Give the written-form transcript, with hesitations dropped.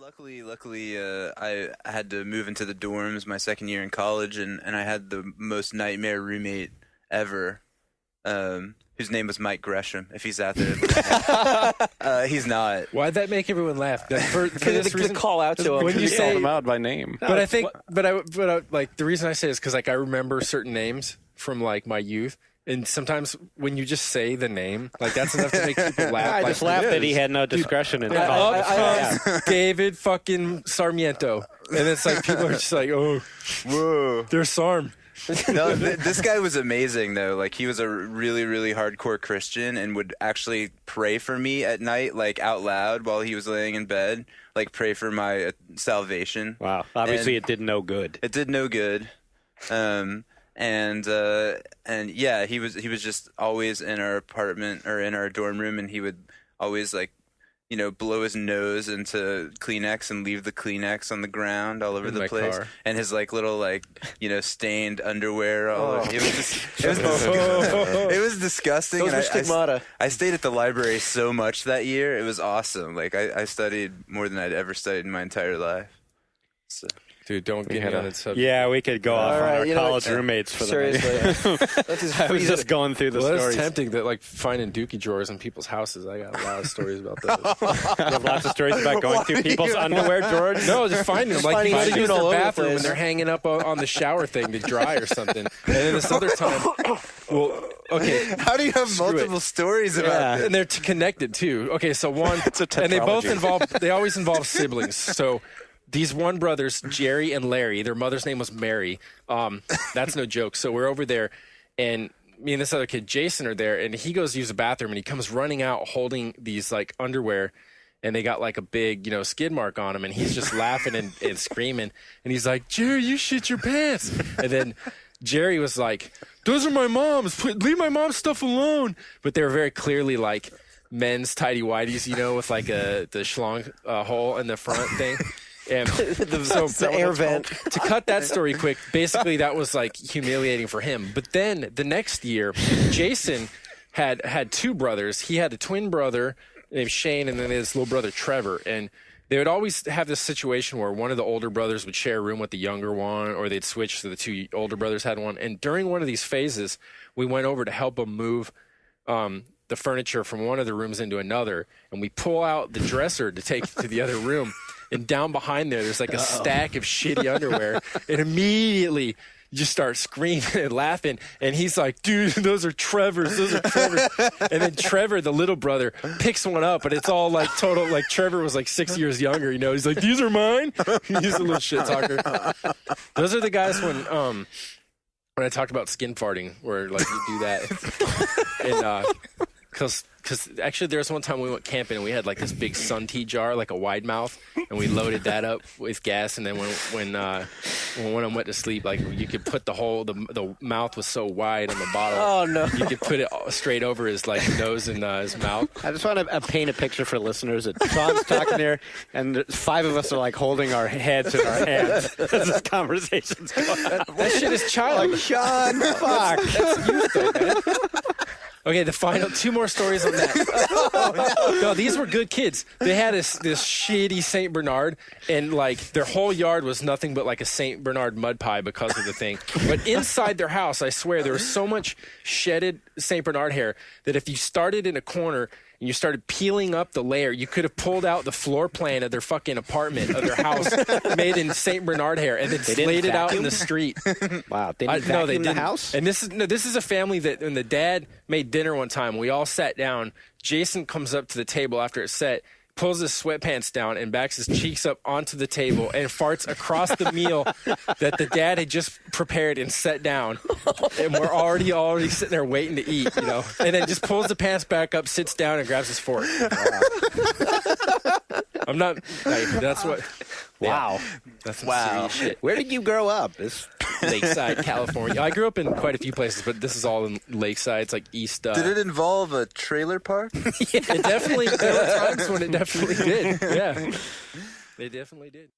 Luckily, I had to move into the dorms my second year in college, and I had the most nightmare roommate ever, whose name was Mike Gresham. If he's out there, he's not. Why'd that make everyone laugh? For this reason, call out to him when you called say him out by name. But I think, like the reason I say is because like I remember certain names from like my youth. And sometimes when you just say the name, like that's enough to make people laugh. I just laughed that he had no discretion in it. David fucking Sarmiento. And it's like people are just like, oh, whoa, there's Sarm. No, this guy was amazing though. Like he was a really, really hardcore Christian and would actually pray for me at night, like out loud while he was laying in bed, like pray for my salvation. Wow. Obviously, it did no good. It did no good. And yeah, he was just always in our apartment or in our dorm room, and he would always like, blow his nose into Kleenex and leave the Kleenex on the ground all over the place, car. And his like little stained underwear. It was disgusting. Those were stigmata. I stayed at the library so much that year. It was awesome. Like I studied more than I'd ever studied in my entire life. So. Dude, don't get me on that subject. Yeah, we could go off on our college roommates for the I was just going through the stories. It's tempting that like finding dookie drawers in people's houses. I got a lot of stories about those. You have lots of stories about going through people's underwear drawers? No, just finding them. Like you go to use their bathroom and they're hanging up on the shower thing to dry or something. And then this other time, well, okay. How do you have multiple stories about this? And they're connected too. Okay, so one, and they always involve siblings. So. These one brothers, Jerry and Larry, their mother's name was Mary. That's no joke. So we're over there, and me and this other kid, Jason, are there, and he goes to use the bathroom, and he comes running out holding these, like, underwear, and they got, like, a big, skid mark on him, and he's just laughing and screaming, and he's like, Jerry, you shit your pants. And then Jerry was like, those are my mom's. Leave my mom's stuff alone. But they were very clearly, like, men's tighty-whities, with, like, the schlong hole in the front thing. And the air vent. To cut that story quick, basically that was like humiliating for him. But then the next year, Jason had two brothers. He had a twin brother named Shane, and then his little brother Trevor. And they would always have this situation where one of the older brothers would share a room with the younger one, or they'd switch so the two older brothers had one. And during one of these phases, we went over to help them move the furniture from one of the rooms into another, and we pull out the dresser to take it to the other room. And down behind there's like a stack of shitty underwear. And immediately you just start screaming and laughing. And he's like, dude, those are Trevor's. And then Trevor, the little brother, picks one up. And it's all like total, like Trevor was like 6 years younger. He's like, these are mine. He's a little shit talker. Those are the guys when I talked about skin farting, where like you do that. And because actually there was one time we went camping and we had like this big sun tea jar, like a wide mouth, and we loaded that up with gas. And then when one of them went to sleep, like you could put the mouth was so wide on the bottle. Oh no! You could put it straight over his like nose and his mouth. I just want to paint a picture for listeners that Sean's talking here, and 5 of us are like holding our heads in our hands as this conversation's going on. That shit is child. Like, Sean, fuck. That's youth, though, man. Okay, the final 2 more stories on that. No, these were good kids. They had this shitty St. Bernard, and like their whole yard was nothing but like a St. Bernard mud pie because of the thing. But inside their house, I swear, there was so much shedded St. Bernard hair that if you started in a corner and you started peeling up the layer, you could have pulled out the floor plan of their fucking apartment, of their house, made in St. Bernard hair, and then laid it out in the street. Wow, they didn't vacuum the house? And this is a family that when the dad made dinner one time, we all sat down. Jason comes up to the table after it's set, pulls his sweatpants down and backs his cheeks up onto the table and farts across the meal that the dad had just prepared and set down. And we're already sitting there waiting to eat, and then just pulls the pants back up, sits down, and grabs his fork. Wow. I'm not, that's what. Wow. Yeah, that's some serious shit. Where did you grow up? Lakeside, California. I grew up in quite a few places, but this is all in Lakeside. It's like East. Did it involve a trailer park? It definitely, there were times when it definitely did. Yeah. They definitely did.